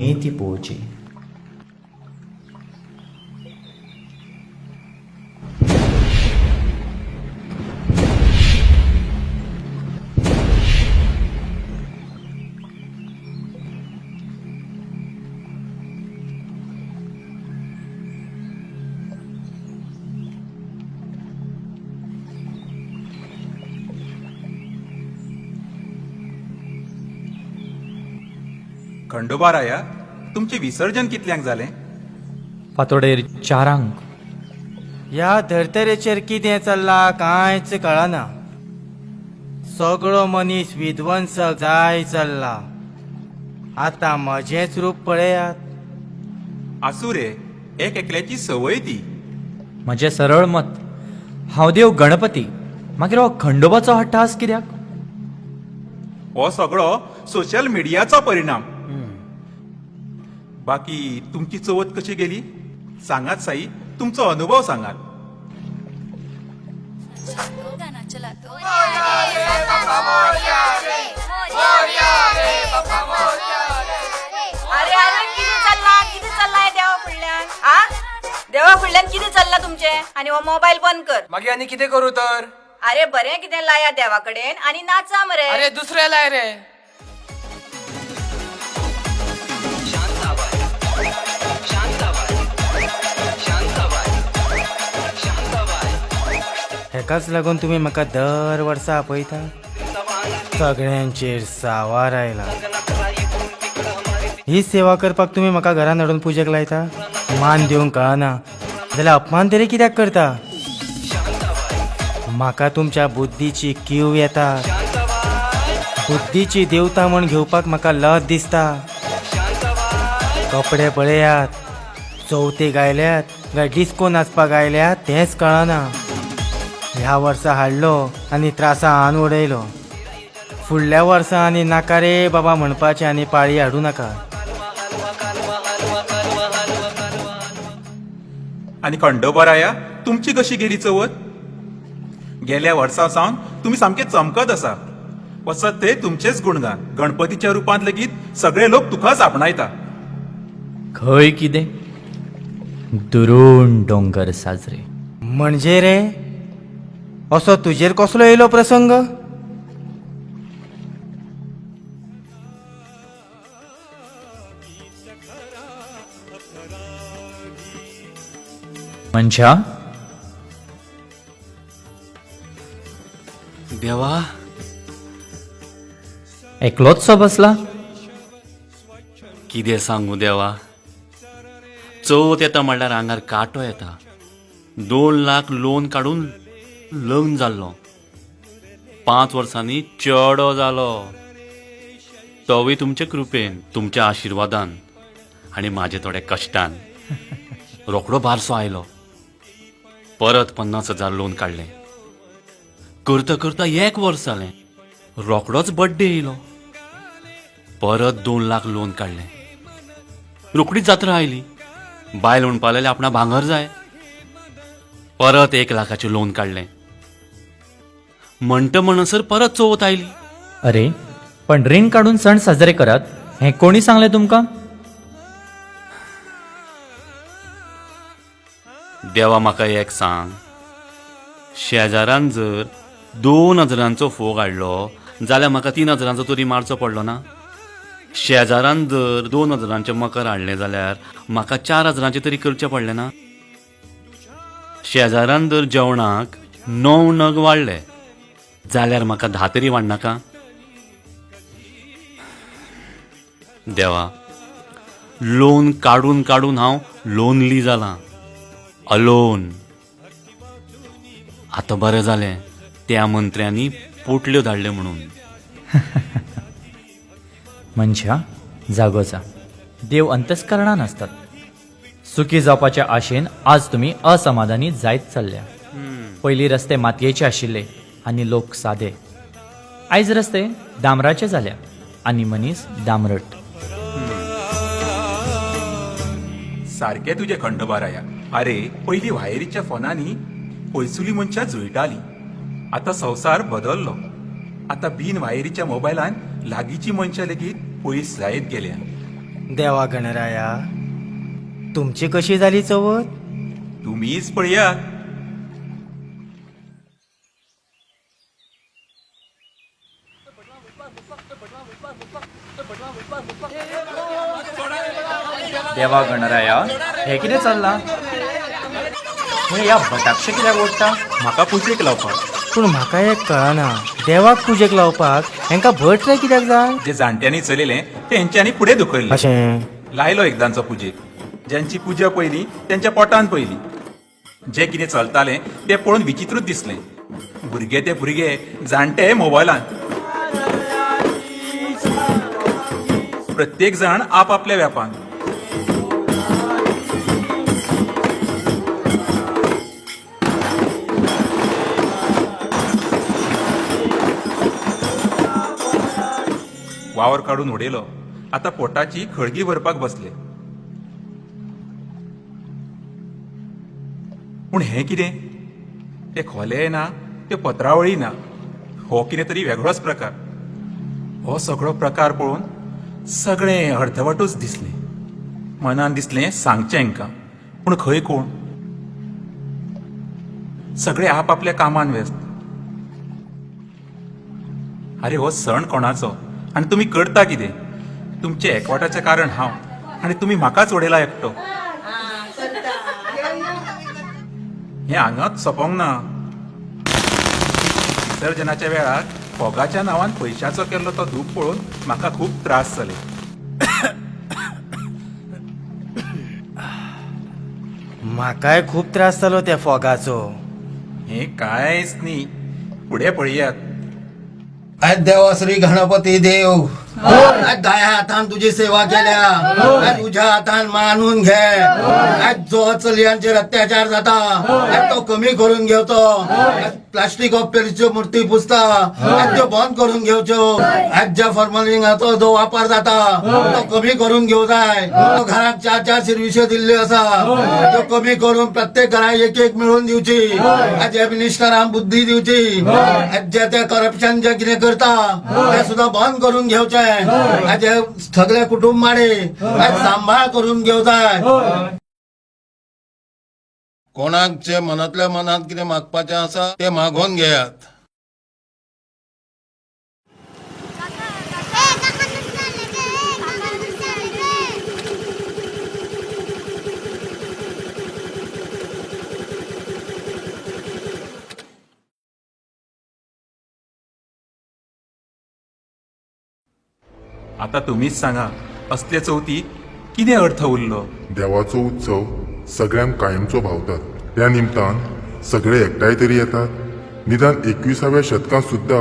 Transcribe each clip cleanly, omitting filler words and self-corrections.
ती पोवची. खंडोबाराया, तुमचे विसर्जन कितल्यांक जालें? फातोडेर 4 ह्या धर्तरेचेर कितें चल्ला कांयच कळना. सगळो मनीस विध्वंसक जाय चल्ला. आतां म्हजेंच रूप पळयात. आसूं रे, एक एकल्याची संवय ती. म्हजें सरळ मत, हांव देव गणपती, मागीर हो खंडोबाचो हट्टास कित्याक? हो सगळो सोशल मिडियाचो परिणाम. बाकी तुमची चवथ कशी गेली? सांगात साई, तुमचो अनुभव सांगात. अरे अरे किती चल्लाय देवा फुडल्यान? आ देवा फुडल्यान कितें चल्ला तुमचे? आणि हो मोबाईल बंद कर. मागीर आनी कितें करूं तर? अरे बरें कितें लाया देवा कडेन आणि नाचा मरे. अरे दुसरे लाय रे. हेकाच लागून तुम्ही म्हाका दर वर्सा आपयता. सगळ्यांचेर सावार आयला. ही सेवा करपाक तुम्ही म्हाका घरान हाडून पुजेक लायता. मान दिवंक कळना जाल्यार अपमान तरी कित्याक करता? म्हाका तुमच्या बुद्धीची कीव येता. बुद्धीची देवता म्हण घेवपाक म्हाका लज दिसता. कपडे पळयात, चवथेक आयल्यात काय डिस्को नाचपाक आयल्यात तेंच कळना. ह्या वर्सा हाडलो आनी त्रासान उडयलो. फुडल्या वर्सा आनी नाका रे बाबा म्हणपाचें आनी पाळी हाडूं नाका. आणि खंडोबाराया, तुमची कशी गेली चवथ? गेल्या वर्सा सावन तुम्ही सामके चमकत आसा. वसत ते तुमचेच गुणगान. गणपतीच्या रुपांत लेगीत सगळे लोक तुकाच आपणायता. खंय कितें? दुरून डोंगर साजरे. म्हणजे रे असो तुजेर कसलो येयलो प्रसंग? मनशा, देवा, एकलोच सो बसला? कितें सांगू देवा. चवथ येता म्हणल्यार आंगार कांटो येता. 2 लाख लोन काडून लग्न जाल्लो. 5 वर्सांनी चेडो जालो. तोवूय तुमचे कृपेन, तुमच्या आशिर्वादान आनी म्हाजे थोड्या कश्टान. रोकडो बारसो आयलो. परत 50,000 लोन काडलें. करता करता 1 वर्स जालें. रोकडोच बर्थडे येयलो. परत 2 लाख लोन काडलें. रोकडीच जात्रा आयली. बायल म्हणपा लागली आपणा भांगर जाय. परत 1 लाखाचें लोन काडलें. म्हणटा म्हणसर परत चवथ आयली. अरे पण रीण काढून सण साजरे करात हें कोणी सांगलें तुमकां? देवा म्हाका एक सांग. शेजारान जर 2,000चो फोग हाडलो जाल्यार म्हाका 3,000चो तरी मारचो पडलो ना? शेजारान जर 2,000चें मकर हाडलें जाल्यार म्हाका 4,000चें तरी करचें पडलें ना? शेजारान जर जेवणाक 9 नग वाडले जाल्यार म्हाका 10 तरी वाडनाका? देवा, लोन काडून काडून हांव लोनली जालां. अलोन. आतां बरें जालें त्या मंत्र्यांनी पोटल्यो धाडल्यो म्हणून. मनशा, जागो जा. देव अंतस्करणान आसतात. सुखी जावपाच्या आशेन आज तुम्ही असमाधानी जायत चल्ल्या. पयलीं रस्ते मातयेचे आशिल्ले आनी लोक सादे. आयज रस्ते डांबराचे जाल्या आनी मनीस डांबरट. सारके तुझे खंडोबाराया. अरे पयलीं वायरीच्या फोनांनी पयसुली मनशां जुळटाली. आतां संवसार बदललो. आतां बिन वायरीच्या मोबायलान लागींची मनशां लेगीत पयस जायत गेल्या. देवा गणराया तुमची कशी झाली चवथ? तुम्हीच पळयात. देवा गणराया हे कितें चल्लां? म्हणजे ह्या भटाकशे कित्याक ओडटा? म्हाका पुजेक लावपाक. पूण म्हाका एक कळना देवाक पुजेक लावपाक हेंका भट रे कित्याक जाय? जे जाणट्यांनी चलयलें ते हेंच्यांनी फुडें धुकल्लें. अशें लायलो एकदांचो पुजेक. ज्यांची पुजा पयली त्यांच्या पोटान पयली. जे कितें चलतालें ते पळोवन विचित्रूच दिसलें. भुरगे ते भुरगे, जाणटे मोबायलान. प्रत्येक जाण आपापल्या व्यापान. वावर काढून उडयलो. आता पोटाची खळगी भरपाक बसले. पूण हें कितें? ते खोले ना, ते पत्रावळी ना. हो कितें तरी वेगळोच प्रकार. हो सगळो प्रकार पळोवन सगळें अर्धवटूच दिसलें. मनान दिसलें सांगचें हांकां, पूण खंय कोण? सगळे आपापल्या कामान व्यस्त. अरे हो सण कोणाचो आनी तुमी करता कितें? तुमचे एकवटाचें कारण हांव, आनी तुमी म्हाकाच उडयला एकटो. हें हांगाच सोंपोंक ना. विसर्जनाच्या वेळार फोगाच्या नांवान पयशांचो केल्लो तो धूप पळोवन म्हाका खूब त्रास जाले. म्हाकाय खूब त्रास जालो त्या फोगाचो. हें कांयच न्ही. फुडें पळयात. आज देवा श्री गणपती देव आज दाया हातान तुझी सेवा केल्या. आज तुझ्या हातान मानून घे. आज जो चलयांचेर अत्याचार जाता आज तो कमी करून घेवचो. आज प्लास्टिक ऑफ पेरिच्यो मूर्ती पुसता आज त्यो बंद करून घेवच्यो. आज ज्या फॉर्मलिंगाचो जो वापर जाता तो कमी करून घेवं जाय. तो घरात 4-4 सर्विस्यो दिल्ल्यो आसा त्यो कमी करून प्रत्येक घराक एक मिळून दिवची. आज ह्या मिनिस्टरांक बुद्धी दिवची. आज जे ते करप्शन जे कितें करता ते सुद्धा बंद करून घेवचे. आज हे सगळे कुटुंबाने आज सांभाळ करून घेवं जाय. कोणाक जे मनातल्या मनात कितें मागपाचें आसा ते मागून घेयात. आता तुम्हीच सांगा, असले चवथीक कितें अर्थ उरलो? देवाचो उत्सव सगळ्यांक कायमचो भावतात. त्या निमतान सगळे एकठांय तरी येतात. निदान 21व्या शतकांत सुद्धा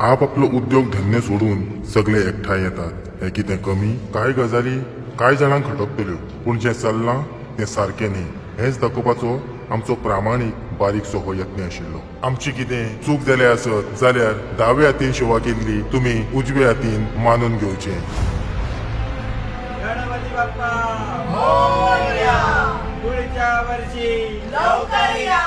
आपापलो उद्योग धंदे सोडून सगळे एकठांय येतात. हे कितें कमी? कांय गजाली कांय जाणांक खटकतल्यो, पूण जें चल्लां तें सारकें न्ही हेंच दाखोवपाचो आमचो प्रामाणीक बारीकसो हो यत्न आशिल्लो. आमची कितें चूक जाल्या आसत जाल्यार दावे हातीन सेवा केल्ली तुमी उजवे हातीन मानून घेवचें. गणपती बाप्पा मोरया. पुढच्या वर्षी लवकर या.